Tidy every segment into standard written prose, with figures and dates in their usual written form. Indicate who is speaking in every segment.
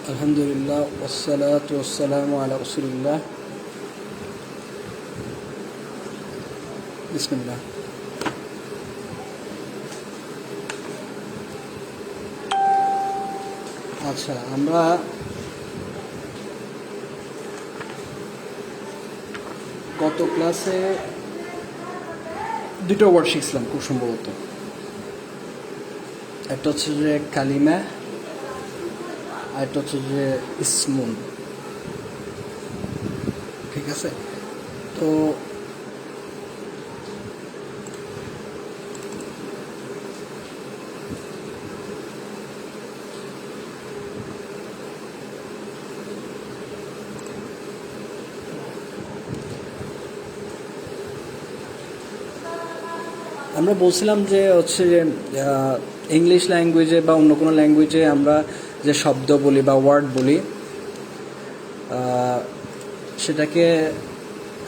Speaker 1: আলহামদুলিল্লাহ ওয়াসসালাতু ওয়াসসালামু আলা রাসূলিল্লাহ। বিসমিল্লাহ। আচ্ছা, আমরা গত ক্লাসে দুটো ওয়ার্ড শিখছিলাম খুব সম্ভবত। একটা হচ্ছে যে কালিমা, আর একটা হচ্ছে যে ইসমুন। ঠিক আছে, তো আমরা বলছিলাম যে হচ্ছে যে ইংলিশ ল্যাঙ্গুয়েজে বা অন্য কোনো ল্যাঙ্গুয়েজে আমরা যে শব্দ বলি বা ওয়ার্ড বলি, সেটাকে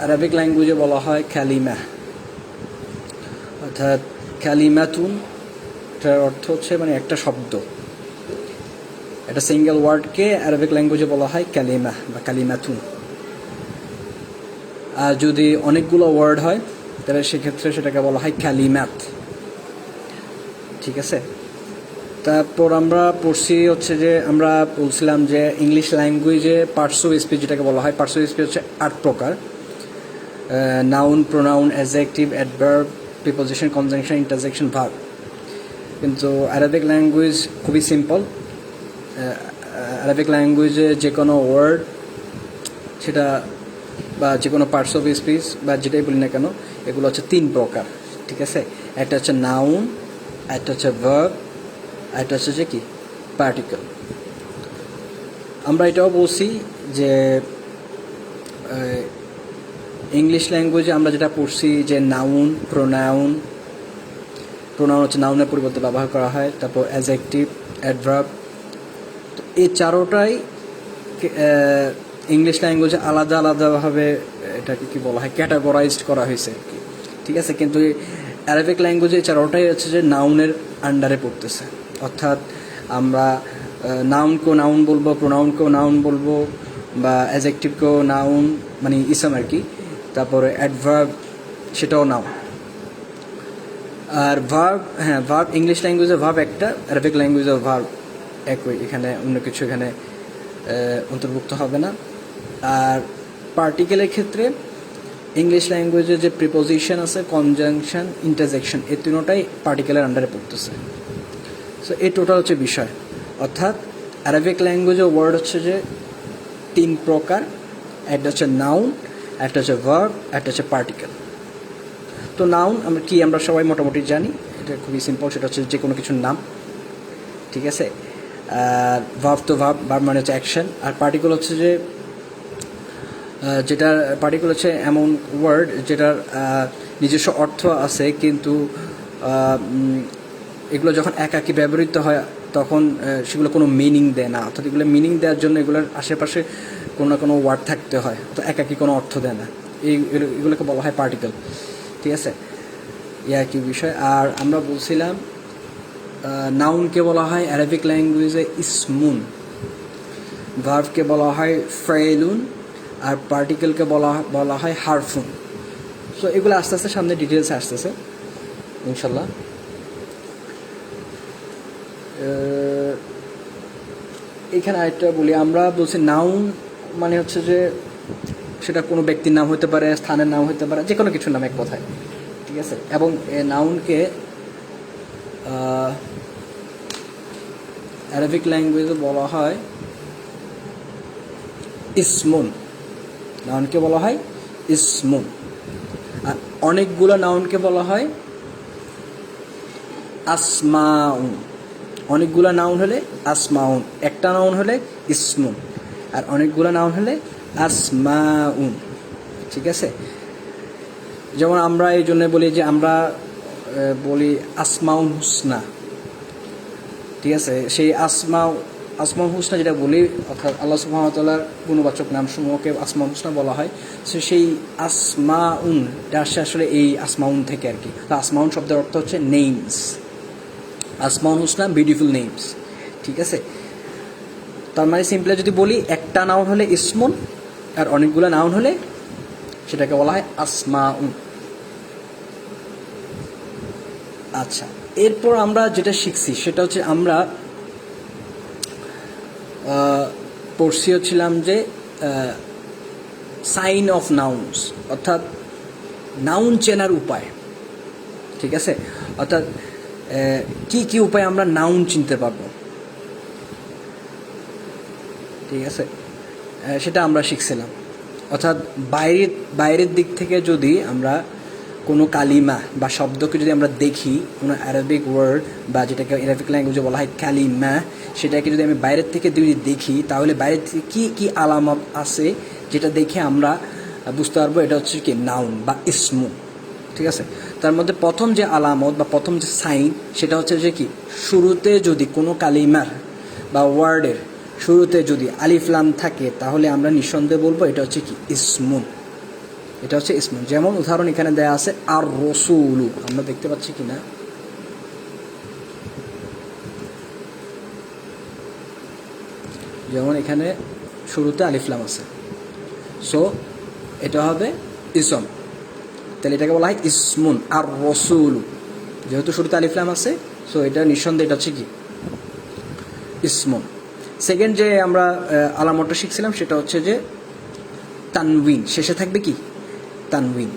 Speaker 1: আরবিক ল্যাঙ্গুয়েজে বলা হয় কালিমা, অর্থাৎ কালিমাতুন। এটার অর্থ হচ্ছে মানে একটা শব্দ, একটা সিঙ্গেল ওয়ার্ডকে আরবিক ল্যাঙ্গুয়েজে বলা হয় কালিমা বা কালিমাতুন। আর যদি অনেকগুলো ওয়ার্ড হয় তাহলে সেক্ষেত্রে সেটাকে বলা হয় কালিমাত। ঠিক আছে, তারপর আমরা পড়ছি হচ্ছে যে আমরা বলছিলাম যে ইংলিশ ল্যাঙ্গুয়েজে পার্টস অফ স্পিচ যেটাকে বলা হয়, পার্টস অফ স্পিচ হচ্ছে 8 প্রকার: noun, pronoun, adjective, adverb, preposition, conjunction, interjection, verb. কিন্তু আরবিক ল্যাঙ্গুয়েজ খুবই সিম্পল। আরবিক ল্যাঙ্গুয়েজে যে কোনো ওয়ার্ড সেটা বা যে কোনো পার্টস অফ স্পিচ বা যেটাই বলি না কেন, এগুলো হচ্ছে 3 প্রকার। ঠিক আছে, একটা হচ্ছে নাউন, একটা হচ্ছে ভার্ব, একটা হচ্ছে যে কি পার্টিকেল। আমরা এটাও বলছি যে ইংলিশ ল্যাঙ্গুয়েজে আমরা যেটা পড়ছি যে নাউন, প্রোনাউন হচ্ছে নাউনের পরিবর্তে ব্যবহার করা হয়, তারপর অ্যাডজেক্টিভ, অ্যাডভার্ব। তো এই চারোটাই ইংলিশ ল্যাঙ্গুয়েজে আলাদা আলাদাভাবে এটাকে কি বলা হয়, ক্যাটাগরাইজড করা হয়েছে আর কি। ঠিক আছে, কিন্তু অ্যারাবিক ল্যাঙ্গুয়েজে এই চারোটাই হচ্ছে যে নাউনের আন্ডারে পড়তেছে। অর্থাৎ আমরা নাউনকেও নাউন বলবো, প্রোনাউনকেও নাউন বলবো, বা অ্যাডজেক্টিভকেও নাউন মানে ইসম আর কি, তারপরে অ্যাডভার্ব সেটাও নাউন। আর ভার্ব, হ্যাঁ ভার্ব ইংলিশ ল্যাঙ্গুয়েজে ভার্ব একটা, আরবিক ল্যাঙ্গুয়েজে ভার্ব একই, এখানে অন্য কিছু এখানে অন্তর্ভুক্ত হবে না। আর পার্টিকেলের ক্ষেত্রে ইংলিশ ল্যাঙ্গুয়েজে যে প্রিপোজিশন আছে, কনজাংশন, ইন্টারজেকশন, এই তিনটাই পার্টিকেলের আন্ডারে পড়তেছে। সো এই টোটাল হচ্ছে বিষয়। অর্থাৎ আরবিক ল্যাঙ্গুয়েজে ওয়ার্ড হচ্ছে যে 3 প্রকার: একটা হচ্ছে নাউন, একটা হচ্ছে ভার্ব, একটা হচ্ছে পার্টিকেল। তো নাউন আমরা সবাই মোটামুটি জানি, এটা খুবই সিম্পল, সেটা হচ্ছে যে কোনো কিছুর নাম। ঠিক আছে, আর ভার্ব মানে হচ্ছে অ্যাকশন। আর পার্টিকেল হচ্ছে যে যেটার পার্টিকেল হচ্ছে এমন ওয়ার্ড যেটার নিজস্ব অর্থ আছে, কিন্তু এগুলো যখন একাকী ব্যবহৃত হয় তখন সেগুলো কোনো মিনিং দেয় না। অর্থাৎ এগুলো মিনিং দেওয়ার জন্য এগুলোর আশেপাশে কোনো না কোনো ওয়ার্ড থাকতে হয়, তো একাকী কোনো অর্থ দেয় না। এগুলোকে বলা হয় পার্টিকেল। ঠিক আছে, কি বিষয়। আর আমরা বলছিলাম নাউনকে বলা হয় আরবিক ল্যাঙ্গুয়েজে ইসমুন, ভার্বকে বলা হয় ফাইলুন, আর পার্টিকেলকে বলা হয় হারফুন। সো এগুলো আস্তে আস্তে সামনে ডিটেলসে আসতেছে ইনশাল্লাহ। এখানে আরেকটা বলি, আমরা বলছি নাউন মানে হচ্ছে যে সেটা কোনো ব্যক্তির নাম হতে পারে, স্থানের নাম হতে পারে, যে কোনো কিছুর নাম এক কথায়। ঠিক আছে, এবং নাউনকে আরবিক ল্যাঙ্গুয়েজে বলা হয় ইসমুন। নাউনকে বলা হয় ইসমুন। আর অনেকগুলো নাউনকে বলা হয় আসমাউন। অনেকগুলো নাউন হলে আসমাউন, একটা নাউন হলে ইসমুন, আর অনেকগুলো নাউন হলে আসমাউন। ঠিক আছে, যেমন আমরা এই জন্য বলি যে আমরা বলি আসমাউল হুসনা। ঠিক আছে, সেই আসমাউল হুসনা যেটা বলি, অর্থাৎ আল্লাহ সুবহানাহু ওয়া তাআলার গুণবাচক নামসমূহকে আসমাউল হুসনা বলা হয়। সো সেই আসমাউনটা আসছে আসলে এই আসমাউন থেকে আর কি। তো আসমাউন শব্দের অর্থ হচ্ছে নেমস। আসমাউল হুসনা, বিউটিফুল নেমস। ঠিক আছে, তার মানে সিম্পলি যদি বলি একটা নাউন হলে ইসমুন আর অনেকগুলো নাউন হলে সেটাকে বলা হয় আসমাউন। আচ্ছা, এরপর আমরা যেটা শিখছি সেটা হচ্ছে আমরা পড়ছি হচ্ছিলাম যে সাইন অফ নাউন্স, অর্থাৎ নাউন চেনার উপায়। ঠিক আছে, অর্থাৎ কি কি উপায়ে আমরা নাউন চিনতে পারবো, ঠিক আছে, সেটা আমরা শিখছিলাম। অর্থাৎ বাইরের দিক থেকে যদি আমরা কোনো কালিমা বা শব্দকে যদি আমরা দেখি, কোনো অ্যারাবিক ওয়ার্ড বা যেটাকে অ্যারাবিক ল্যাঙ্গুয়েজে বলা হয় কালিমা, সেটাকে যদি আমি বাইরের থেকে যদি দেখি তাহলে বাইরের থেকে কী কী আলামত আছে যেটা দেখে আমরা বুঝতে পারবো এটা হচ্ছে কি নাউন বা ইসমু। ঠিক আছে, তার মধ্যে প্রথম যে আলামত বা প্রথম যে সাইন সেটা হচ্ছে যে কি, শুরুতে যদি কোনো কালিমার বা ওয়ার্ডের শুরুতে যদি আলিফ লাম থাকে তাহলে আমরা নিঃসন্দেহে বলবো এটা হচ্ছে কি ইসমুন, এটা হচ্ছে ইসমুন। যেমন উদাহরণ এখানে দেয়া আছে আর রসুলু, আমরা দেখতে পাচ্ছি কিনা, যেমন এখানে শুরুতে আলিফ লাম আছে, সো এটা হবে ইসম, তাহলে এটাকে বলা হয় ইসমুন। আর রসুলু যেহেতু শুরুতে আলিফ লাম আছে, সো এটা নিঃসন্দেহে এটা হচ্ছে কি ইসমুন। সেকেন্ড যে আমরা আলামতটা শিখছিলাম সেটা হচ্ছে যে তানউইন, শেষে থাকবে কি তানউইন।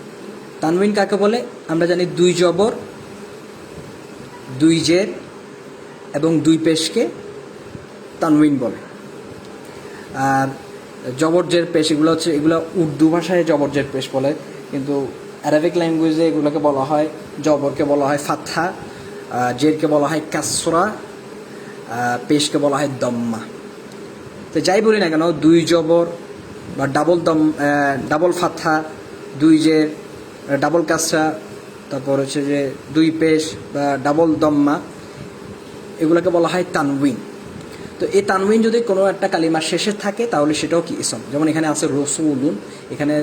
Speaker 1: তানউইন কাকে বলে? আমরা জানি দুই জবর, দুই জের এবং দুই পেশকে তানউইন বলে। আর জবর জের পেশ এগুলো হচ্ছে, এগুলো উর্দু ভাষায় জবর জের পেশ বলে, কিন্তু অ্যারাবিক ল্যাঙ্গুয়েজে এগুলোকে বলা হয়, জবরকে বলা হয় ফাতহা, জেরকে বলা হয় কাসরা, পেশকে বলা হয় দম্মা। তো যাই বলি না কেন, দুই জবর বা ডাবল ফাতহা, দুই জের, ডাবল কাসরা, তারপর হচ্ছে যে দুই পেশ বা ডাবল দম্মা, এগুলোকে বলা হয় তানউইন। তো এই তানউইন যদি কোনো একটা কালিমার শেষে থাকে তাহলে সেটাও কি ইসম। যেমন এখানে আছে রসুলুন, এখানে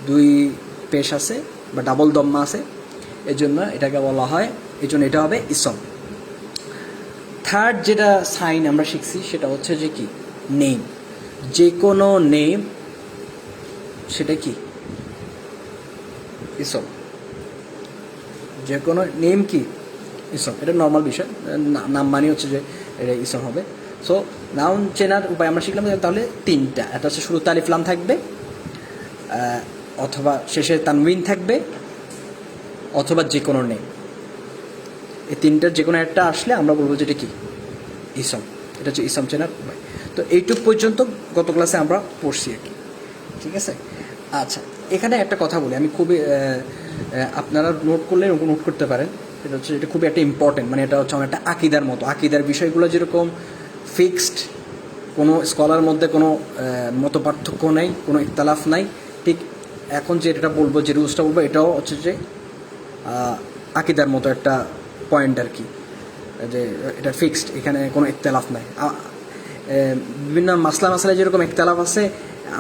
Speaker 1: দুই পেশ আছে বা ডাবল দম্মা আছে, এই জন্য এটাকে বলা হয়, এই জন্য এটা হবে ইসম। থার্ড যেটা সাইন আমরা শিখছি সেটা হচ্ছে যে কি নেম, যে কোনো নেম সেটা কি ইসম, যে কোনো নেম কি ইসম, এটা নর্মাল বিষয়, নাম মানে হচ্ছে যে এটা ইসম হবে। সো নাউন চেনার উপায় আমরা শিখলাম তাহলে তিনটা, এটা হচ্ছে শুরুতে আলিফ লাম থাকবে, অথবা শেষে তানউইন থাকবে, অথবা যে কোনো নেম। এই তিনটার যে কোনো একটা আসলে আমরা বলবো যে এটা কি ইসম, এটা হচ্ছে ইসম চেনার উপায়। তো এইটুক পর্যন্ত গত ক্লাসে আমরা পড়ছি আর কি, ঠিক আছে। আচ্ছা, এখানে একটা কথা বলি, আমি খুবই আপনারা নোট করলে নোট করতে পারেন, এটা হচ্ছে এটা খুবই একটা ইম্পর্টেন্ট, মানে এটা হচ্ছে অনেকটা আকিদার মতো। আকিদার বিষয়গুলো যেরকম ফিক্সড, কোনো স্কলার মধ্যে কোনো মত পার্থক্য নেই, কোনো ইখতালাফ নাই, ঠিক এখন যে এটা বলবো, যে রুলসটা বলবো, এটাও হচ্ছে যে আকিদার মতো একটা পয়েন্ট আর কি, যে এটা ফিক্সড, এখানে কোনো ইখতালাফ নাই। বিভিন্ন মাসলায় যেরকম ইখতালাফ আছে,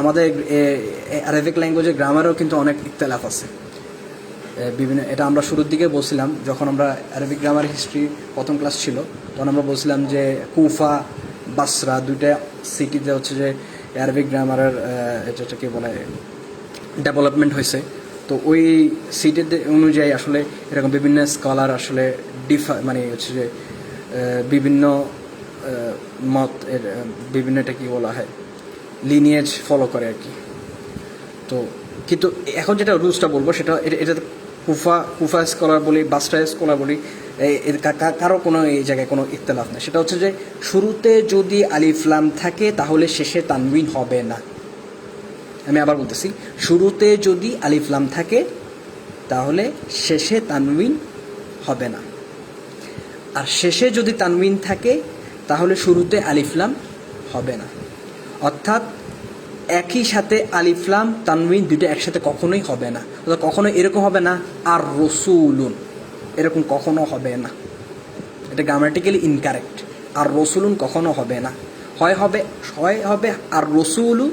Speaker 1: আমাদের আরবিক ল্যাঙ্গুয়েজের গ্রামারেও কিন্তু অনেক ইখতালাফ আছে বিভিন্ন। এটা আমরা শুরুর দিকে বলছিলাম, যখন আমরা আরবিক গ্রামার হিস্ট্রি প্রথম ক্লাস ছিল, তখন আমরা বলছিলাম যে কুফা, বাসরা দুইটা সিটিতে হচ্ছে যে আরবিক গ্রামারের যেটাকে বলে ডেভেলপমেন্ট হয়েছে। তো ওই সিটিতে অনুযায়ী আসলে এরকম বিভিন্ন স্কলার আসলে মানে হচ্ছে যে বিভিন্ন মত এর বিভিন্ন, এটা কি বলা হয়, লিনিয়েজ ফলো করে আর কি। তো কিন্তু এখন যেটা রুলসটা বলবো সেটা, এটা কুফা স্কলার বলি, বাসরা স্কলার বলি, কারো কোনো এই জায়গায় কোনো ইখতিলাফ নেই। সেটা হচ্ছে যে শুরুতে যদি আলিফ লাম থাকে তাহলে শেষে তানউইন হবে না। আমি আবার বলতেছি, শুরুতে যদি আলিফ লাম থাকে তাহলে শেষে তানউইন হবে না, আর শেষে যদি তানউইন থাকে তাহলে শুরুতে আলিফ লাম হবে না। অর্থাৎ একই সাথে আলিফ লাম তানউইন দুটো একসাথে কখনোই হবে না। অর্থাৎ কখনো এরকম হবে না আর রসুলুন, এরকম কখনো হবে না, এটা গ্রামাটিক্যালি ইনকারেক্ট। আর রসুলুন কখনো হবে না, হয় হবে আর রসুলু,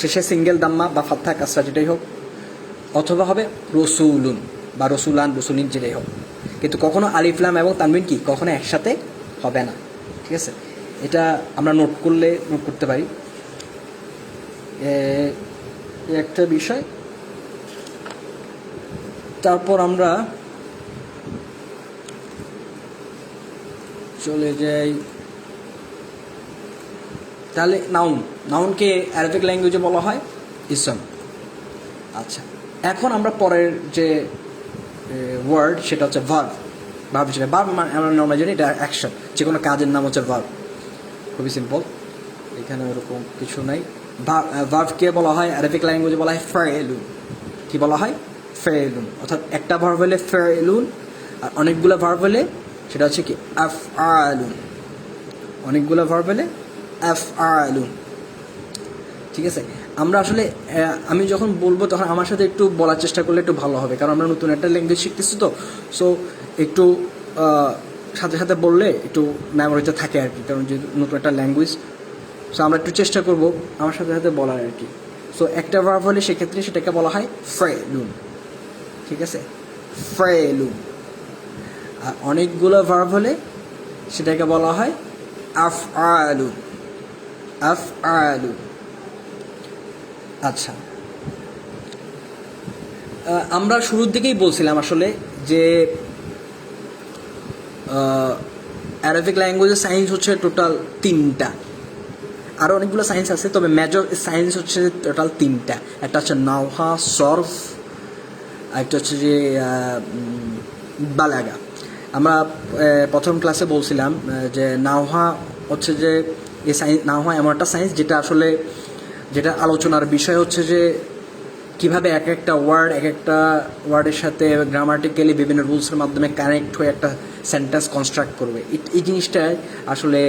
Speaker 1: শেষে সিঙ্গেল দাম্মা বা ফাত্থা কাসরা যেটাই হোক, অথবা হবে রসুলুন বা রসুলান, রসুলিন যেটাই হোক, কিন্তু কখনো আলিফ লাম এবং তানউইন কি কখনো একসাথে হবে না, ঠিক আছে। এটা আমরা নোট করতে পারি, একটা বিষয়। তারপর আমরা চলে যাই, তাহলে নাউনকে অ্যারাবিক ল্যাঙ্গুয়েজে বলা হয় ইসম। আচ্ছা, এখন আমরা পরের যে ওয়ার্ড সেটা হচ্ছে ভার্ব। সেটা ভার্ব আমরা নর্মালি জানি এটা অ্যাকশন, যে কোনো কাজের নাম হচ্ছে ভার্ব। খুবই সিম্পল, এখানে ওরকম কিছু নাই। ভার্বকে বলা হয় অ্যারাবিক ল্যাঙ্গুয়েজে বলা হয় ফাইলুন। কি বলা হয়? ফাইলুন। অর্থাৎ একটা ভার্ব হলে ফাইলুন, আর অনেকগুলো ভার্ব হলে সেটা হচ্ছে কি আফআলুন। অনেকগুলো ভার্ব হলে আফআলুন। ঠিক আছে, আমরা আসলে আমি যখন বলবো তখন আমার সাথে একটু বলার চেষ্টা করলে একটু ভালো হবে, কারণ আমরা নতুন একটা ল্যাঙ্গুয়েজ শিখতেছি তো। সো একটু সাথে সাথে বললে একটু মেমোরিতে থাকে আর কি, কারণ যে নতুন একটা ল্যাঙ্গুয়েজ। সো আমরা একটু চেষ্টা করব আমার সাথে সাথে বলার আর কি। সো একটা ভার্ব হলে সেক্ষেত্রে সেটাকে বলা হয় ফাইলুন। ঠিক আছে, ফাইলুন। আর অনেকগুলো ভার্ব হলে সেটাকে বলা হয় আফআলুন। আফআলুন। আচ্ছা, আমরা শুরুর দিকেই বলছিলাম আসলে যে অ্যারাবিক ল্যাঙ্গুয়েজের সায়েন্স হচ্ছে টোটাল 3টা। আরও অনেকগুলো সায়েন্স আছে, তবে মেজর সায়েন্স হচ্ছে টোটাল 3টা। একটা হচ্ছে নাওহা, সরফ, একটা হচ্ছে যে বালাগা। আমরা প্রথম ক্লাসে বলছিলাম যে নাওহা হচ্ছে যে এই সায়েন্স, নাওহা এমন একটা সায়েন্স যেটা আলোচনার বিষয় হচ্ছে যে কীভাবে এক একটা ওয়ার্ডের সাথে গ্রামাটিক্যালি বিভিন্ন রুলসের মাধ্যমে কানেক্ট হয়ে একটা সেন্টেন্স কনস্ট্রাক্ট করবে। এই জিনিসটাই আসলে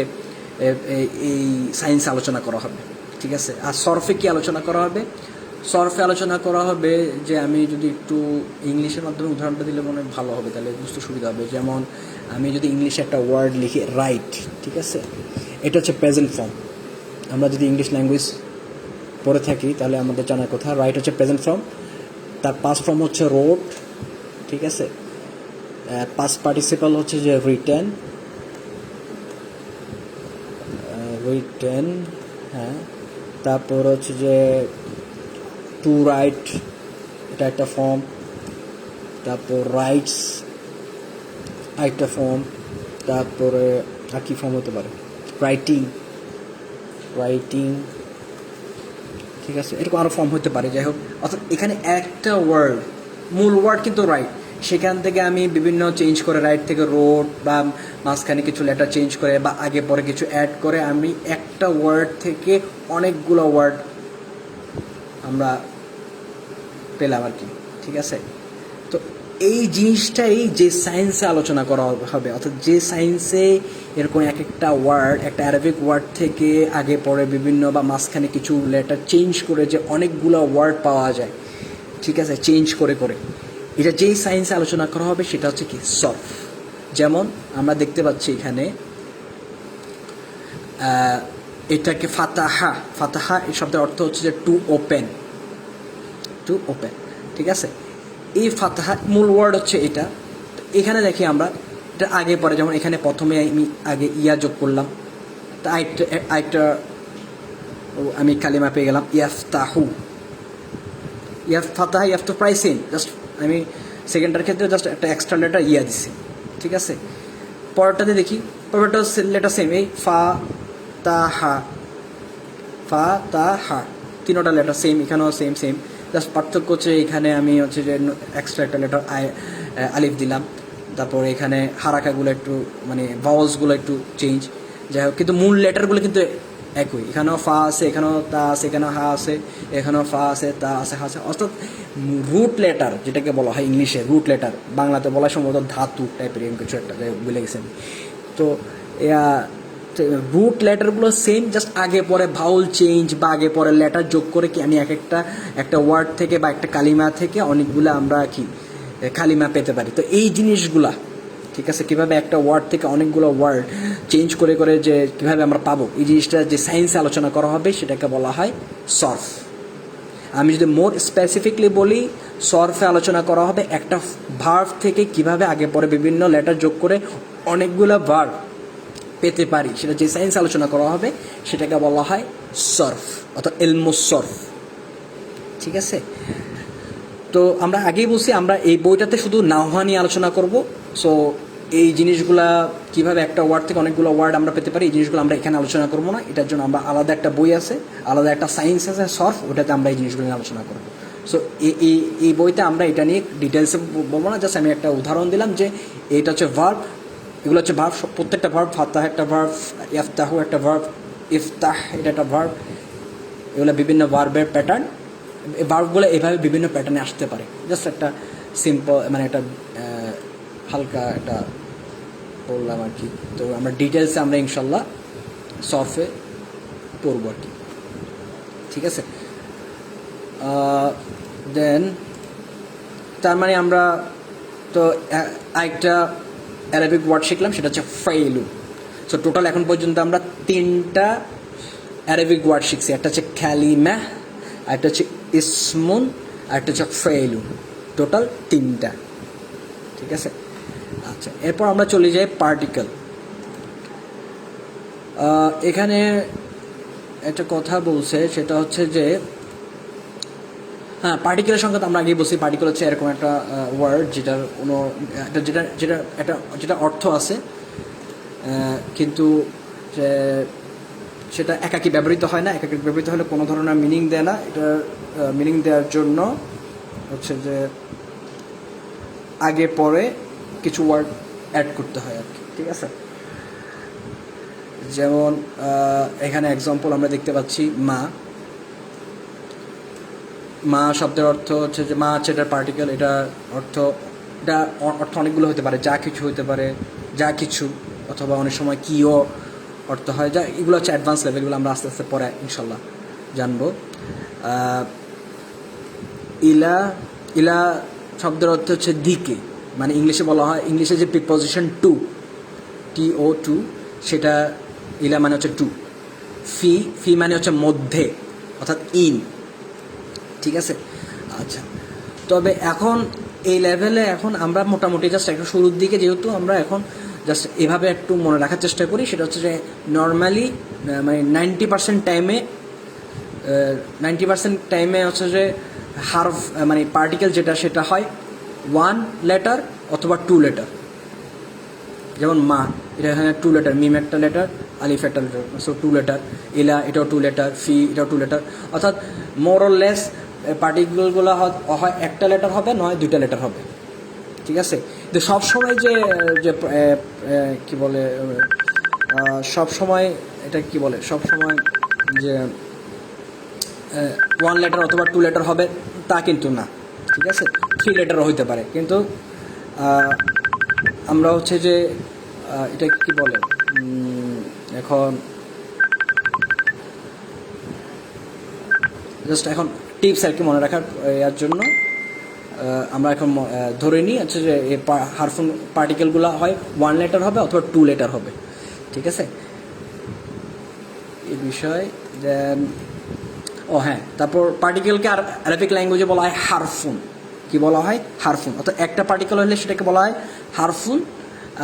Speaker 1: এই সায়েন্সে আলোচনা করা হবে। ঠিক আছে, আর সরফে কি আলোচনা করা হবে? সরফে আলোচনা করা হবে যে আমি যদি একটু ইংলিশের মাধ্যমে উদাহরণটা দিলে মনে হয় ভালো হবে, তাহলে বুঝতে সুবিধা হবে। যেমন আমি যদি ইংলিশে একটা ওয়ার্ড লিখি রাইট, ঠিক আছে, এটা হচ্ছে প্রেজেন্ট ফর্ম। আমরা যদি ইংলিশ ল্যাঙ্গুয়েজ পড়ে থাকি তাহলে আমাদের জানার কথা, রাইট হচ্ছে প্রেজেন্ট ফর্ম, তার পাস্ট ফর্ম হচ্ছে রোড। ঠিক আছে, পাস্ট পার্টিসিপাল হচ্ছে যে রিটেন। হ্যাঁ, তারপর হচ্ছে যে টু রাইট, এটা একটা ফর্ম। তারপর রাইটস একটা ফর্ম। তারপরে আর কি ফর্ম হতে পারে? রাইটিং। ঠিক আছে, এরকম আরও ফর্ম হতে পারে। যাই হোক, অর্থাৎ এখানে একটা ওয়ার্ড, মূল ওয়ার্ড কিন্তু রাইট, সেখান থেকে আমি বিভিন্ন চেঞ্জ করে রাইট থেকে রোড বা মাঝখানে কিছু লেটার চেঞ্জ করে বা আগে পরে কিছু অ্যাড করে আমি একটা ওয়ার্ড থেকে অনেকগুলো ওয়ার্ড আমরা পেলাম আর কি। ঠিক আছে, তো এই জিনিসটাই যে সায়েন্সে আলোচনা করা হবে, অর্থাৎ যে সায়েন্সে এরকম এক একটা ওয়ার্ড, একটা অ্যারাবিক ওয়ার্ড থেকে আগে পরে বিভিন্ন বা মাঝখানে কিছু লেটার চেঞ্জ করে যে অনেকগুলো ওয়ার্ড পাওয়া যায়। ঠিক আছে, চেঞ্জ করে এটা যেই সায়েন্সে আলোচনা করা হবে সেটা হচ্ছে কি সরফ। যেমন আমরা দেখতে পাচ্ছি এখানে এটাকে ফাতাহা এই শব্দের অর্থ হচ্ছে যে টু ওপেন। ঠিক আছে, এই ফাতাহা মূল ওয়ার্ড হচ্ছে এটা। এখানে দেখি আমরা এটা আগে পরে, যেমন এখানে প্রথমে আমি আগে ইয়া যোগ করলাম, তা আরেকটা আমি কালিমা পেয়ে গেলাম ইয়াফতাহু। ফাতাহা ইয়াফতাহু প্রায় সেম, জাস্ট আমি সেকেন্ডটার ক্ষেত্রে জাস্ট একটা এক্সট্রা লেটার ইয়া দিচ্ছি। ঠিক আছে, পরেরটাতে দেখি, পরেরটা লেটার সেম, এই ফাতাহা। তিনোটা লেটার সেম, এখানেও সেম। জাস্ট পার্থক্য হচ্ছে এখানে আমি হচ্ছে যে এক্সট্রা একটা লেটার আলিফ দিলাম। তারপর এখানে হারাকাগুলো একটু মানে ভাওয়েলসগুলো একটু চেঞ্জ। যাই হোক, কিন্তু মূল লেটারগুলো কিন্তু একই। এখানেও ফা আছে, এখানেও তা আছে, এখানেও হা আছে, এখানেও ফা আছে, তা আছে, হা আছে। অর্থাৎ রুট লেটার যেটাকে বলা হয় ইংলিশে রুট লেটার, বাংলাতে বলা হয় সম্ভবত ধাতু টাইপের এরকম কিছু একটা, যাই হোক ভুলে গেছেন। তো রুট লেটারগুলো সেম, জাস্ট আগে পরে ভাউল চেঞ্জ বা আগে পরে লেটার যোগ করে কি আমি একটা ওয়ার্ড থেকে বা একটা কালিমা থেকে অনেকগুলো আমরা কি কালিমা পেতে পারি। তো এই জিনিসগুলা, ঠিক আছে, কীভাবে একটা ওয়ার্ড থেকে অনেকগুলো ওয়ার্ড চেঞ্জ করে যে কীভাবে আমরা পাবো, এই জিনিসটা যে সায়েন্সে আলোচনা করা হবে সেটাকে বলা হয় সরফ। আমি যদি মোর স্পেসিফিকলি বলি, সরফে আলোচনা করা হবে একটা ভার্ব থেকে কিভাবে আগে পরে বিভিন্ন লেটার যোগ করে অনেকগুলো ভার্ব পেতে পারি, সেটা যে সায়েন্স আলোচনা করা হবে সেটাকে বলা হয় সরফ অর্থাৎ ইলমুস সরফ। ঠিক আছে, তো আমরা আগেই বলছি আমরা এই বইটাতে শুধু নাহওয়া নিয়ে আলোচনা করব। সো এই জিনিসগুলা কিভাবে একটা ওয়ার্ড থেকে অনেকগুলো ওয়ার্ড আমরা পেতে পারি, এই জিনিসগুলো আমরা এখানে আলোচনা করবো না। এটার জন্য আমরা আলাদা একটা বই আছে, আলাদা একটা সায়েন্স আছে সরফ, ওটাতে আমরা এই জিনিসগুলো নিয়ে আলোচনা করবো। সো এই বইতে আমরা এটা নিয়ে ডিটেলসে বলবো না, জাস্ট আমি একটা উদাহরণ দিলাম যে এটা হচ্ছে ভার্ব, এগুলো হচ্ছে ভার্ব, প্রত্যেকটা ভার্ব, ফাতাহ একটা ভার্ব, ইয়াফতাহু একটা ভার্ব, ইফতাহ এটা একটা ভার্ব, এগুলো বিভিন্ন ভার্বের প্যাটার্ন। এই ভার্বগুলো এভাবে বিভিন্ন প্যাটার্নে আসতে পারে। জাস্ট একটা সিম্পল মানে একটা হালকা একটা বললাম আর কি। তো আমরা ডিটেলসে আমরা ইনশাল্লাহ সরফে পড়বো আর কি। ঠিক আছে, দেন তার মানে আমরা তো একটা অ্যারাবিক ওয়ার্ড শিখলাম, সেটা হচ্ছে ফাইলু। সো টোটাল এখন পর্যন্ত আমরা 3টা অ্যারাবিক ওয়ার্ড শিখছি। একটা হচ্ছে কালিমা, একটা হচ্ছে ইসমুন, আর একটা হচ্ছে ফাইলু। টোটাল 3টা। ঠিক আছে, আচ্ছা এরপর আমরা চলে যাই পার্টিকেল। এখানে একটা কথা বলছে, সেটা হচ্ছে যে হ্যাঁ পার্টিকেলের সংখ্যা তো আমরা আগেই বলছি। পার্টিকেল হচ্ছে এরকম একটা ওয়ার্ড যেটার কোনো যেটা অর্থ আছে, কিন্তু সেটা একাকী ব্যবহৃত হয় না। একাকী ব্যবহৃত হলে কোনো ধরনের মিনিং দেয় না। এটার মিনিং দেওয়ার জন্য হচ্ছে যে আগে পরে কিছু ওয়ার্ড অ্যাড করতে হয় আর কি। ঠিক আছে, যেমন এখানে এক্সাম্পল আমরা দেখতে পাচ্ছি মা। মা শব্দের অর্থ হচ্ছে যে মা হচ্ছে এটার পার্টিকেল। এটা অর্থ অনেকগুলো হতে পারে, যা কিছু হতে পারে, যা কিছু, অথবা অনেক সময় কিও অর্থ হয়। যা এগুলো হচ্ছে অ্যাডভান্স লেভেলগুলো আমরা আস্তে আস্তে পরে ইনশাল্লাহ জানবো। ইলা শব্দের অর্থ হচ্ছে দিকে, মানে ইংলিশে বলা হয়, ইংলিশে যে প্রিপোজিশন টু, TO2, সেটা ইলা মানে হচ্ছে টু। ফি মানে হচ্ছে মধ্যে অর্থাৎ ইন। ঠিক আছে, আচ্ছা তবে এখন এই লেভেলে এখন আমরা মোটামুটি জাস্ট একটু শুরুর দিকে, যেহেতু আমরা এখন জাস্ট এভাবে একটু মনে রাখার চেষ্টা করি। সেটা হচ্ছে যে নর্মালি মানে 90% টাইমে হচ্ছে যে হার্ফ মানে পার্টিকেল যেটা সেটা হয় 1 লেটার অথবা 2 লেটার। যেমন মা, এটা এখানে 2 লেটার, মিম একটা লেটার, আলিফ একটা লেটার, সো 2 লেটার। ইলা এটাও 2 লেটার, ফি এটাও 2 লেটার। অর্থাৎ মোর অর লেস পার্টিকেলগুলো হয় একটা লেটার হবে, নয় 2টা লেটার হবে। ঠিক আছে, তো সবসময় যে কি বলে, সবসময় এটা কি বলে, সবসময় যে 1 লেটার অথবা 2 লেটার হবে তা কিন্তু না। ঠিক আছে, 3 লেটারও হইতে পারে। কিন্তু আমরা হচ্ছে যে এটা কি বলে, এখন জাস্ট এখন টিপস আর কি মনে রাখার এর জন্য আমরা এখন ধরে নিই হচ্ছে যে এই হারফুন পার্টিকেলগুলো হয় 1 লেটার হবে অথবা 2 লেটার হবে। ঠিক আছে, এই বিষয়। দেন হ্যাঁ, তারপর পার্টিকেলকে আর আরবিক ল্যাঙ্গুয়েজে বলা হয় হারফুন। কি বলা হয়? হারফুন। অর্থাৎ একটা পার্টিকেল হলে সেটাকে বলা হয় হারফুন,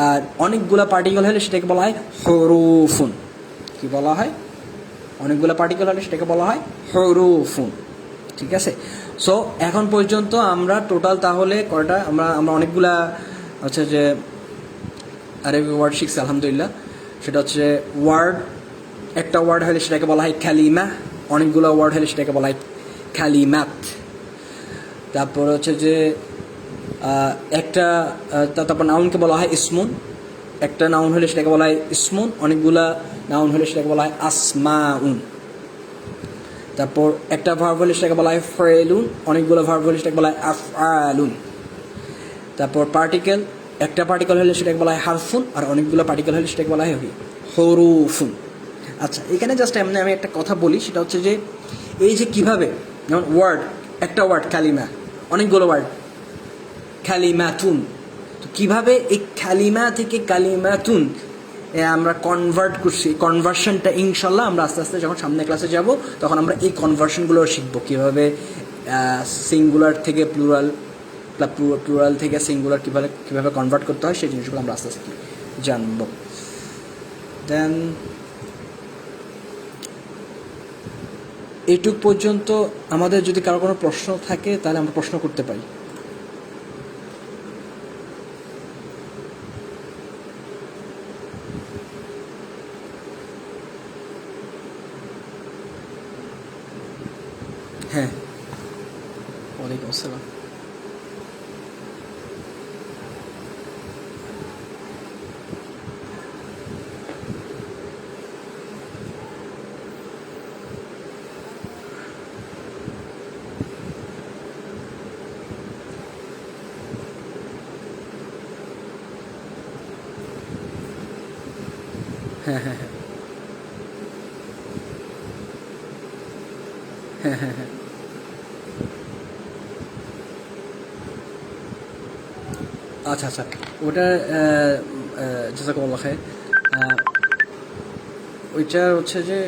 Speaker 1: আর অনেকগুলো পার্টিকেল হলে সেটাকে বলা হয় হরুফুন। কি বলা হয়? অনেকগুলো পার্টিকেল হলে সেটাকে বলা হয় হরুফুন। ঠিক আছে, সো এখন পর্যন্ত আমরা টোটাল তাহলে কয়টা আমরা অনেকগুলা হচ্ছে যে আরবি ওয়ার্ড শিখছি আলহামদুলিল্লাহ। সেটা হচ্ছে ওয়ার্ড, একটা ওয়ার্ড হলে সেটাকে বলা হয় কালিমা, অনেকগুলো ওয়ার্ড হলে সেটাকে বলা হয় কালিমাত। তারপর হচ্ছে যে তারপর নাউনকে বলা হয় ইসমুন, একটা নাউন হলে সেটাকে বলা হয় ইসমুন, অনেকগুলা নাউন হলে সেটাকে বলা হয় আসমাউন। তারপর একটা ভার্ব হলে সেটাকে বলা হয় ফাইলুন, অনেকগুলো ভার্ব হলে সেটাকে বলা হয় আফআলুন। তারপর পার্টিকেল, একটা পার্টিকেল হলে সেটাকে বলা হয় হারফুন, আর অনেকগুলো পার্টিকেল হলে সেটাকে বলা হয় হরুফুন। আচ্ছা, এখানে জাস্ট আমি একটা কথা বলি, সেটা হচ্ছে যে এই যে কিভাবে, যেমন ওয়ার্ড, একটা ওয়ার্ড কালিমা, অনেকগুলো ওয়ার্ড কালিমাতুন, তো কীভাবে এই কালিমা থেকে কালিমাতুন আমরা কনভার্ট করছি, কনভার্সনটা ইনশাল্লাহ আমরা আস্তে আস্তে যখন সামনে ক্লাসে যাব তখন আমরা এই কনভার্সনগুলো শিখবো, কীভাবে সিঙ্গুলার থেকে প্লুরাল, প্লুরাল থেকে সিঙ্গুলার কীভাবে কনভার্ট করতে হয়, সেই জিনিসগুলো আমরা আস্তে আস্তে জানবো। দেন এইটুক পর্যন্ত আমাদের যদি কারো কোনো প্রশ্ন থাকে তাহলে আমরা প্রশ্ন করতে পারি। হ্যাঁ, ওয়ালাইকুম আসসালাম। হ্যাঁ হ্যাঁ হ্যাঁ হ্যাঁ হ্যাঁ হ্যাঁ আচ্ছা আচ্ছা, ওটা জাযাকাল্লাহ খাইর। ওইটা হচ্ছে যে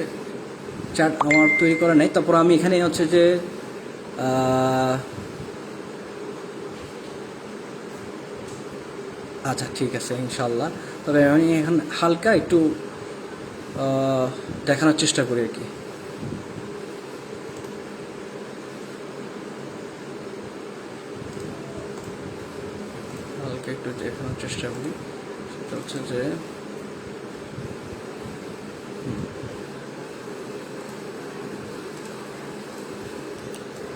Speaker 1: চার্ট আমার তৈরি করা নাই, তারপর আমি এখানে হচ্ছে যে আচ্ছা ঠিক আছে ইনশাল্লাহ। তবে আমি এখন হালকা একটু দেখানোর চেষ্টা করি আর কি। হালকা একটু দেখানোর চেষ্টা করি, সেটা হচ্ছে যে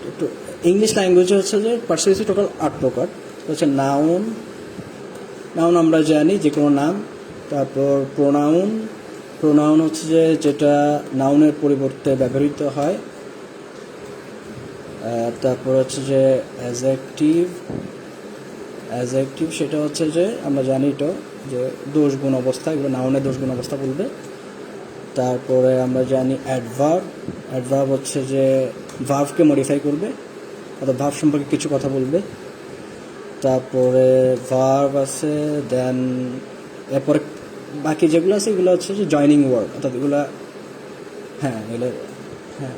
Speaker 1: একটু ইংলিশ ল্যাঙ্গুয়েজে হচ্ছে যে পার্সোনালিটি টোটাল 8 প্রকার। হচ্ছে নাউন, নাউন আমরা জানি যে কোনো নাম। তারপর প্রোনাউন, প্রোনাউন হচ্ছে যে যেটা নাউনের পরিবর্তে ব্যবহৃত হয়। তারপর হচ্ছে যে অ্যাডজেক্টিভ, অ্যাডজেক্টিভ সেটা হচ্ছে যে আমরা জানি তো যে দোষ গুণ অবস্থা, এগুলো নাউনের দোষ গুণ অবস্থা বলবে। তারপরে আমরা জানি অ্যাডভার্ব, অ্যাডভার্ব হচ্ছে যে ভার্বকে মডিফাই করবে, অর্থাৎ ভার্ব সম্পর্কে কিছু কথা বলবে। তারপরে ভার্ব আছে, দেন এরপরে বাকি যেগুলো আছে এগুলো হচ্ছে যে জয়নিং ওয়ার্ড, অর্থাৎ এগুলো হ্যাঁ এগুলো হ্যাঁ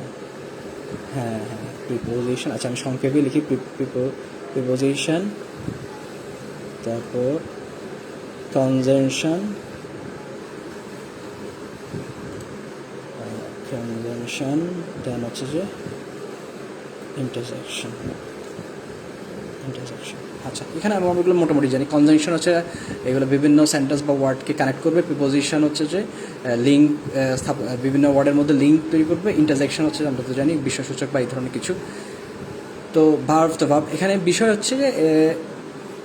Speaker 1: হ্যাঁ হ্যাঁ প্রিপোজিশন। আচ্ছা আমি সংক্ষেপে লিখি, প্রিপোজিশন, তারপর কনজাংশন, কনজাংশন, দেন হচ্ছে যে ইন্টারজেকশন, ইন্টারজেকশন। আচ্ছা এখানে আমরা ওগুলো মোটামুটি জানি। কনজাংশন হচ্ছে এগুলো বিভিন্ন সেন্টেন্স বা ওয়ার্ডকে কানেক্ট করবে। প্রিপোজিশন হচ্ছে যে লিঙ্ক, বিভিন্ন ওয়ার্ডের মধ্যে লিঙ্ক তৈরি করবে। ইন্টারজেকশন হচ্ছে আমরা তো জানি বিশ্বসূচক বা এই ধরনের কিছু। তো ভার্ব, তো ভার্ব এখানে বিষয় হচ্ছে যে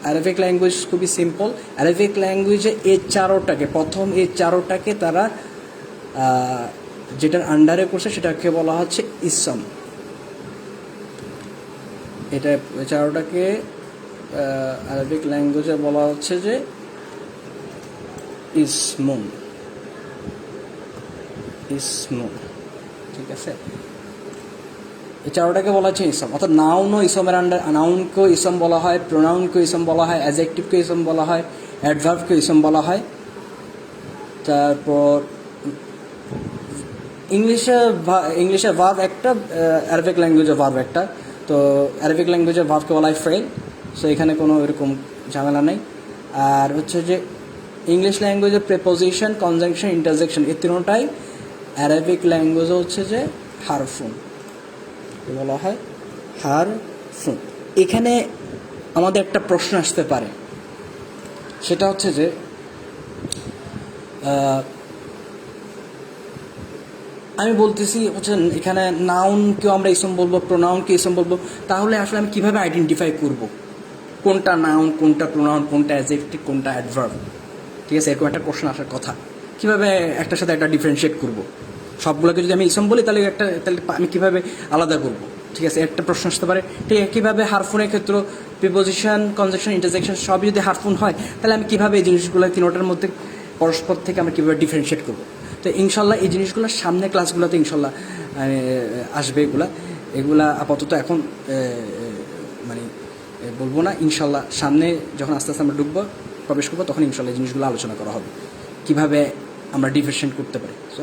Speaker 1: অ্যারাবিক ল্যাঙ্গুয়েজ খুবই সিম্পল। অ্যারাবিক ল্যাঙ্গুয়েজে এই চারোটাকে, প্রথম এই চারোটাকে তারা যেটার আন্ডারে করছে সেটাকে বলা হচ্ছে ইসম। এটা চারোটাকে আরবিক ল্যাঙ্গুয়েজে বলা হচ্ছে যে ইসমুন, ইসমুন, ঠিক আছে। এই চারোটাকে বলা হচ্ছে ইসম, অর্থাৎ নাউন ও ইসমের আন্ডার, নাউনকেও ইসম বলা হয়, প্রোনাউনকেও ইসম বলা হয়, অ্যাডজেক্টিভকে ইসম বলা হয়, অ্যাডভার্বকে ইসম বলা হয়। তারপর ইংলিশে ভার্ব একটা, আরবিক ল্যাঙ্গুয়েজে ভার্ব একটা। তো আরবিক ল্যাঙ্গুয়েজে ভার্বকে বলা হয় ফ্রেল, সো এখানে কোনো এরকম ঝামেলা নেই। আর হচ্ছে যে ইংলিশ ল্যাঙ্গুয়েজে প্রিপোজিশন, কনজাংশন, ইন্টারজেকশন এই তিনটাই আরবিক ল্যাঙ্গুয়েজে হচ্ছে যে হারফুন বলা হয়, হারফুন। এখানে আমাদের একটা প্রশ্ন আসতে পারে, সেটা হচ্ছে যে আমি বলতেছি হচ্ছে এখানে নাউনকেও আমরা ইসম বলবো, প্রোনাউনকে ইসম বলবো, তাহলে আসলে আমি কীভাবে আইডেন্টিফাই করব কোনটা নাউন, কোনটা প্রোনাউন, কোনটা অ্যাডজেক্টিভ, কোনটা অ্যাডভার্ব? ঠিক আছে, এরকম একটা প্রশ্ন আসার কথা। কীভাবে একটার সাথে একটা ডিফারেন্সিয়েট করব? সবগুলোকে যদি আমি ইসম বলি তাহলে তাহলে আমি কীভাবে আলাদা করব? ঠিক আছে, একটা প্রশ্ন আসতে পারে। ঠিক কীভাবে হারফুনের ক্ষেত্রে প্রিপোজিশন, কনজাংশন, ইন্টারজেকশন সবই যদি হারফুন হয় তাহলে আমি কীভাবে এই জিনিসগুলো তিনটার মধ্যে পরস্পর থেকে আমরা কীভাবে ডিফারেন্সিয়েট করব? তো ইনশাল্লাহ এই জিনিসগুলো সামনে ক্লাসগুলোতে ইনশাল্লাহ আসবে। এগুলা আপাতত এখন মানে বলবো না। ইনশাল্লাহ সামনে যখন আস্তে আস্তে আমরা প্রবেশ করবো তখন ইনশাল্লাহ এই জিনিসগুলো আলোচনা করা হবে, কীভাবে আমরা ডিফারেন্সিয়েট করতে পারি। তো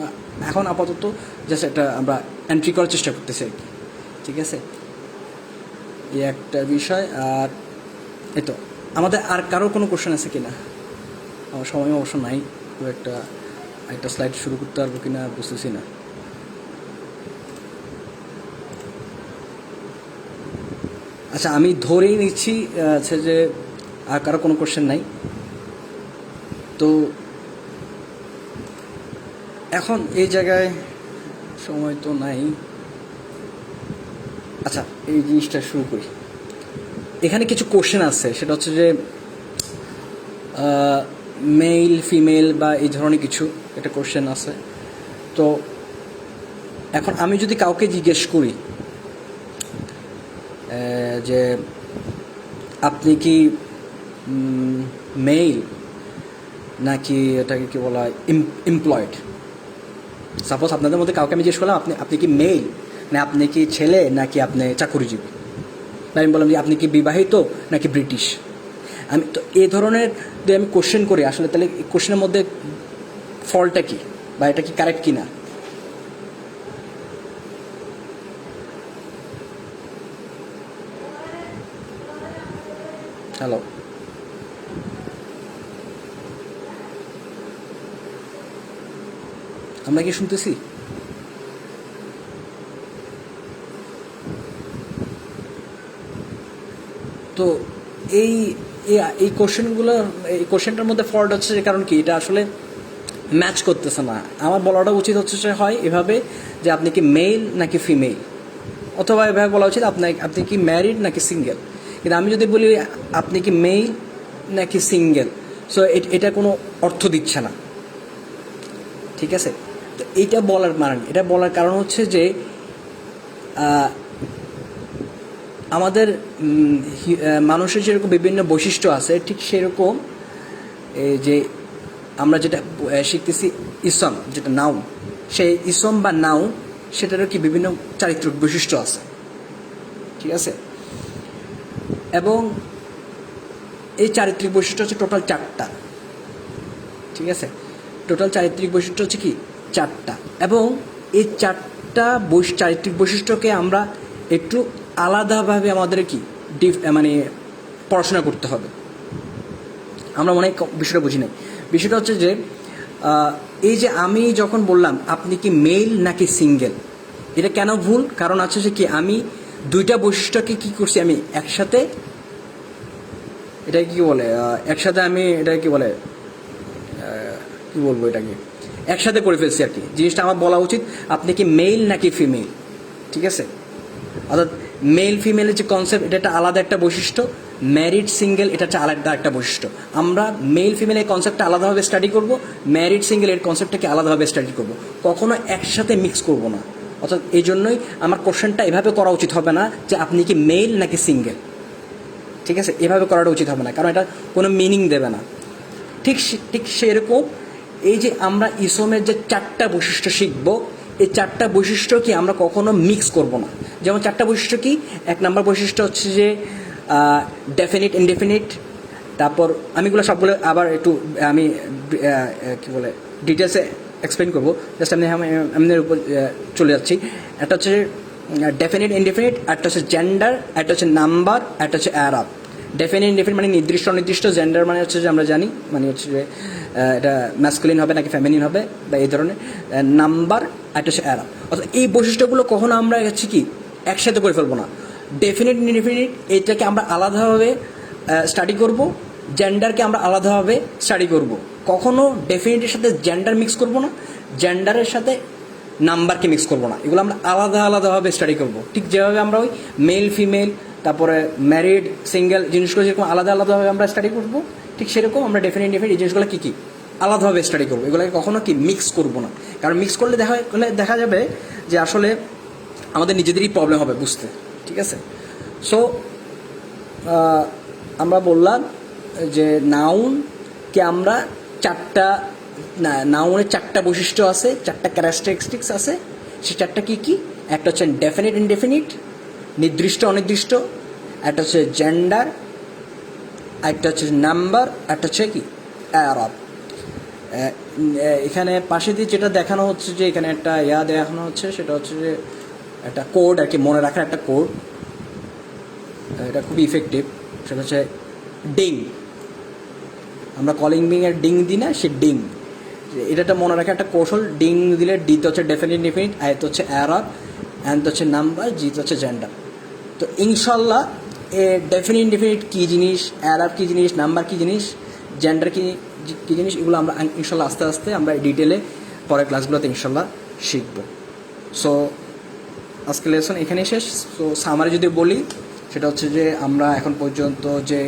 Speaker 1: এখন আপাতত জাস্ট একটা আমরা এন্ট্রি করার চেষ্টা করতেছি আর কি। ঠিক আছে, এই একটা বিষয়। আর এই তো আমাদের আর কারো কোনো কোশ্চেন আছে কি না? আমার সময় অবশ্য নাই খুব একটা। একটা স্লাইড শুরু করতে পারবো কিনা বুঝতেছি না। আচ্ছা, আমি ধরেই নিচ্ছি আছে যে আর কারো কোনো কোশ্চেন নাই। তো এখন এই জায়গায় সময় তো নাই। আচ্ছা, এই জিনিসটা শুরু করি। এখানে কিছু কোশ্চেন আছে, সেটা হচ্ছে যে মেল ফিমেল বা এই ধরনের কিছু একটা কোশ্চেন আছে। তো এখন আমি যদি কাউকে জিজ্ঞেস করি যে আপনি কি মেল নাকি এটাকে কি বলা হয় এমপ্লয়েড, সাপোজ আপনাদের মধ্যে কাউকে আমি জিজ্ঞেস করলাম আপনি কি মেল না আপনি কি ছেলে নাকি আপনি চাকরিজীবী, আমি বললাম যে আপনি কি বিবাহিত নাকি ব্রিটিশ। আমি তো এই ধরনের যদি আমি কোশ্চেন করি, আসলে তাহলে এই কোশ্চেনের মধ্যে ফলটা কি বা এটা কি কারেক্ট কি না? হ্যালো, আমরা কি শুনতেছি? তো এই এই কোশ্চেনগুলো, এই কোশ্চেনটার মধ্যে ফল্ট হচ্ছে যে কারণ কি, এটা আসলে ম্যাচ করতেছে না। আমার বলাটা উচিত হচ্ছে যে হয় এভাবে যে আপনি কি মেল নাকি ফিমেল, অথবা এভাবে বলা উচিত আপনি কি ম্যারিড নাকি সিঙ্গেল। কিন্তু আমি যদি বলি আপনি কি মেল নাকি সিঙ্গেল, সো এটা কোনো অর্থ দিচ্ছে না, ঠিক আছে? তো এটা বলার কারণ হচ্ছে যে আমাদের মানুষের যেরকম বিভিন্ন বৈশিষ্ট্য আছে, ঠিক সেরকম এই যে আমরা যেটা শিখতেছি ইসম, যেটা নাউন, সেই ইসম বা নাউন সেটারও কি বিভিন্ন চারিত্রিক বৈশিষ্ট্য আছে, ঠিক আছে? এবং এই চারিত্রিক বৈশিষ্ট্য হচ্ছে টোটাল 4টা, ঠিক আছে? টোটাল চারিত্রিক বৈশিষ্ট্য হচ্ছে কি 4টা, এবং এই 4টা চারিত্রিক বৈশিষ্ট্যকে আমরা একটু আলাদাভাবে আমাদের কি মানে পড়াশোনা করতে হবে। আমরা মনে হয় বিষয়টা বুঝি নাই। বিষয়টা হচ্ছে যে এই যে আমি যখন বললাম আপনি কি মেল নাকি সিঙ্গেল, এটা কেন ভুল? কারণ আছে যে কি আমি দুইটা বৈশিষ্ট্যকে কি করছি, আমি একসাথে, এটা কি বলে একসাথে, আমি এটা কি বলে কি বলবো, এটাকে একসাথে করে ফেলছি আর কি। জিনিসটা আমার বলা উচিত আপনি কি মেল নাকি ফিমেল, ঠিক আছে? অর্থাৎ মেল ফিমেলের যে কনসেপ্ট, এটা একটা আলাদা একটা বৈশিষ্ট্য, ম্যারিড সিঙ্গেল এটা হচ্ছে আলাদা একটা বৈশিষ্ট্য। আমরা মেল ফিমেলের কনসেপ্টটা আলাদাভাবে স্টাডি করব, ম্যারিড সিঙ্গেলের কনসেপ্টটাকে আলাদাভাবে স্টাডি করব, কখনো একসাথে মিক্স করব না। অর্থাৎ এই জন্যই আমার কোশ্চেনটা এভাবে করা উচিত হবে না যে আপনি কি মেল নাকি সিঙ্গেল, ঠিক আছে? এভাবে করাটা উচিত হবে না, কারণ এটা কোনো মিনিং দেবে না। ঠিক সেরকম এই যে আমরা ইসমের যে 4টা বৈশিষ্ট্য শিখব, এই 4টা বৈশিষ্ট্য কি আমরা কখনো মিক্স করব না। যেমন 4টা বৈশিষ্ট্য কি, 1 নম্বর বৈশিষ্ট্য হচ্ছে যে ডেফিনিট ইনডেফিনিট। তারপর আমিগুলো সবগুলো আবার একটু আমি কি বলে ডিটেলসে এক্সপ্লেন করবো, জাস্ট আমি আমাদের উপর চলে যাচ্ছি। একটা হচ্ছে ডেফিনিট ইনডেফিনিট, একটা হচ্ছে জেন্ডার, একটা হচ্ছে নাম্বার, একটা হচ্ছে অ্যারাব। ডেফিনিট ইনডেফিনিট মানে নির্দিষ্ট অনির্দিষ্ট, জেন্ডার মানে হচ্ছে যে আমরা জানি মানে হচ্ছে যে এটা ম্যাসকুলিন হবে নাকি ফেমিনিন হবে বা এই ধরনের, নাম্বার, একটা হচ্ছে অ্যারাব। অর্থাৎ এই বৈশিষ্ট্যগুলো কখনো আমরা হচ্ছে কি একসাথে করে ফেলবো না। ডেফিনিট ইনডেফিনিট এইটাকে আমরা আলাদাভাবে স্টাডি করব, জেন্ডারকে আমরা আলাদাভাবে স্টাডি করব। কখনো ডেফিনিটের সাথে জেন্ডার মিক্স করব না, জেন্ডারের সাথে নাম্বারকে মিক্স করব না, এগুলো আমরা আলাদাভাবে স্টাডি করব। ঠিক যেভাবে আমরা ওই মেল ফিমেল, তারপরে ম্যারিড সিঙ্গেল জিনিসগুলো যেরকম আলাদাভাবে আমরা স্টাডি করব, ঠিক সেরকম আমরা ডেফিনিট এই জিনিসগুলো কী আলাদাভাবে স্টাডি করবো। এগুলোকে কখনো কি মিক্স করব না, কারণ মিক্স করলে দেখা যাবে যে আসলে আমাদের নিজেদেরই প্রবলেম হবে বুঝতে, ঠিক আছে? সো আমরা বললাম যে নাউনকে আমরা নাউনের 4টা বৈশিষ্ট্য আছে, 4টা ক্যারেক্টারিস্টিক্স আছে। সেই 4টা কী? একটা হচ্ছে ডেফিনিট ইনডেফিনিট, নির্দিষ্ট অনির্দিষ্ট, একটা হচ্ছে জেন্ডার, একটা হচ্ছে নাম্বার, একটা হচ্ছে কি অ্যারাব। এখানে পাশে দিয়ে যেটা দেখানো হচ্ছে যে এখানে একটা দেখানো হচ্ছে, সেটা হচ্ছে যে একটা কোড আর কি, মনে রাখার একটা কোড, এটা খুবই ইফেক্টিভ। সেটা হচ্ছে ডিং। আমরা কলিং বিং এর ডিং দিই না, সে ডিং। এটা একটা মনে রাখা একটা কৌশল। ডিং দিলে ডিতে হচ্ছে ডেফিনিট ইনডেফিনিট, আইতে হচ্ছে অ্যারাব, অ্যান্ড হচ্ছে নাম্বার, জিতে হচ্ছে জেন্ডার। তো ইনশাল্লাহ এ ডেফিনিট ইনডেফিনিট কী জিনিস, অ্যারাব কী জিনিস, নাম্বার কী জিনিস, জেন্ডার কী জিনিস, এগুলো আমরা ইনশাল্লাহ আস্তে আস্তে আমরা ডিটেলে পরের ক্লাসগুলোতে ইনশাল্লাহ শিখব। সো আজকে লেসন এখানেই শেষ। সো সামারি যদি বলি সেটা হচ্ছে যে আমরা এখন পর্যন্ত যে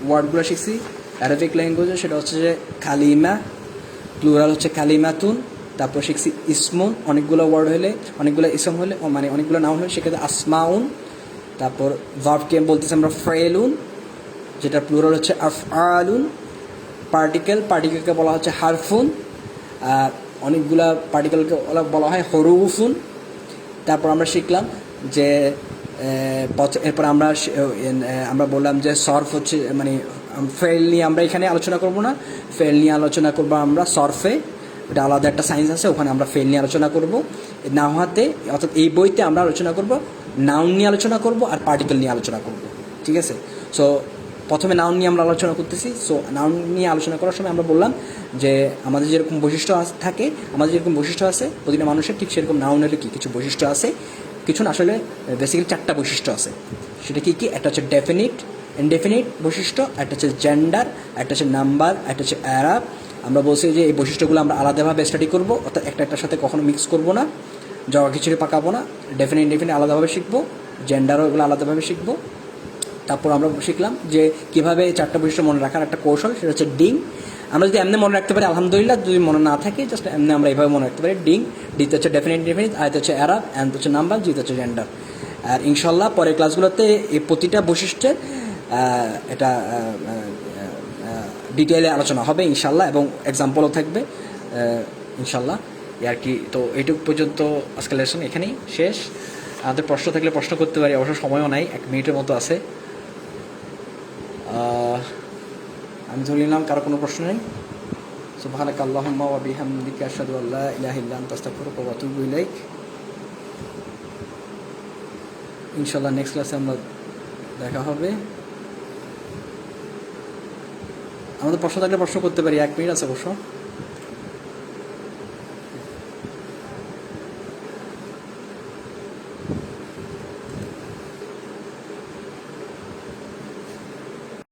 Speaker 1: ওয়ার্ডগুলো শিখছি অ্যারাবিক ল্যাঙ্গুয়েজে, সেটা হচ্ছে যে কালিমা, প্লুরাল হচ্ছে কালিমাতুন, তারপর শিখছি ইসমুন, অনেকগুলো ওয়ার্ড হলে, অনেকগুলো ইসম হলে, মানে অনেকগুলো নাউন হলে সেক্ষেত্রে আসমাউন। তারপর ভার্বকে বলতেছি আমরা ফেলুন, যেটা প্লুরাল হচ্ছে আফআলুন। পার্টিকেলকে বলা হচ্ছে হারফুন, আর অনেকগুলা পার্টিকেলকে বলা হয় হরুফুন। তারপর আমরা শিখলাম যে এরপর আমরা বললাম যে সরফ হচ্ছে মানে ফেল নিয়ে আমরা এখানে আলোচনা করব না, ফেল নিয়ে আলোচনা করবো আমরা সরফে, এটা আলাদা একটা সায়েন্স আছে, ওখানে আমরা ফেল নিয়ে আলোচনা করব। নাহওয়াতে অর্থাৎ এই বইতে আমরা আলোচনা করব নাউন নিয়ে আলোচনা করব আর পার্টিকেল নিয়ে আলোচনা করব, ঠিক আছে? সো প্রথমে নাউন নিয়ে আমরা আলোচনা করতেছি। সো নাউন নিয়ে আলোচনা করার সময় আমরা বললাম যে আমাদের যেরকম বৈশিষ্ট্য থাকে, আমাদের যেরকম বৈশিষ্ট্য আছে প্রতিটা মানুষের, ঠিক সেরকম নাউনেরও কি কিছু বৈশিষ্ট্য আছে, কিছু না, আসলে বেসিক্যালি 4টা বৈশিষ্ট্য আছে। সেটা কি কি? একটা হচ্ছে ডেফিনিট, ইনডেফিনিট বৈশিষ্ট্য, একটা হচ্ছে জেন্ডার, একটা হচ্ছে নাম্বার, একটা হচ্ছে অ্যারাব। আমরা বলছি যে এই বৈশিষ্ট্যগুলো আমরা আলাদাভাবে স্টাডি করব, অর্থাৎ একটার সাথে কখনো মিক্স করব না, জগা খিচুড়ি পাকাবো না। ডেফিনিট ইনডেফিনিট আলাদাভাবে শিখবো, জেন্ডারও এগুলো আলাদাভাবে শিখবো। তারপর আমরা শিখলাম যে কীভাবে 4টা বৈশিষ্ট্য মনে রাখার একটা কৌশল, সেটা হচ্ছে ডিং। আমরা যদি এমনি মনে রাখতে পারি আলহামদুলিল্লাহ, যদি মনে না থাকে জাস্ট এমনি আমরা এইভাবে মনে রাখতে পারি। ডিং, ডিতে হচ্ছে ডেফিনিট ইনডেফিনিট, আইতে হচ্ছে অ্যারাব, অ্যান্ড হচ্ছে নাম্বার, জিতে হচ্ছে জেন্ডার। আর ইনশাল্লাহ পরের ক্লাসগুলোতে এই প্রতিটা বৈশিষ্ট্যের এটা ডিটেইলে আলোচনা হবে ইনশাল্লাহ, এবং এক্সাম্পলও থাকবে ইনশাল্লাহ। আর কি, তো এইটুকু পর্যন্ত আজকের লেসন এখানেই শেষ। আমাদের প্রশ্ন থাকলে প্রশ্ন করতে পারি, অবশ্য সময়ও নাই, 1 মিনিটের মতো আছে। আমি ধরে নিলাম কারো কোনো প্রশ্ন নেই। সুবহানাকা আল্লাহুম্মা ওয়া বিহামদিকা আশহাদু আল্লা ইলাহা ইল্লা আনতা আস্তাগফিরুকা ওয়া আতুবু ইলাইক। ইনশাআল্লাহ নেক্সট ক্লাসে আমরা দেখা হবে। আমাদের প্রশ্ন থাকলে প্রশ্ন করতে পারি, 1 মিনিট আছে অবশ্য।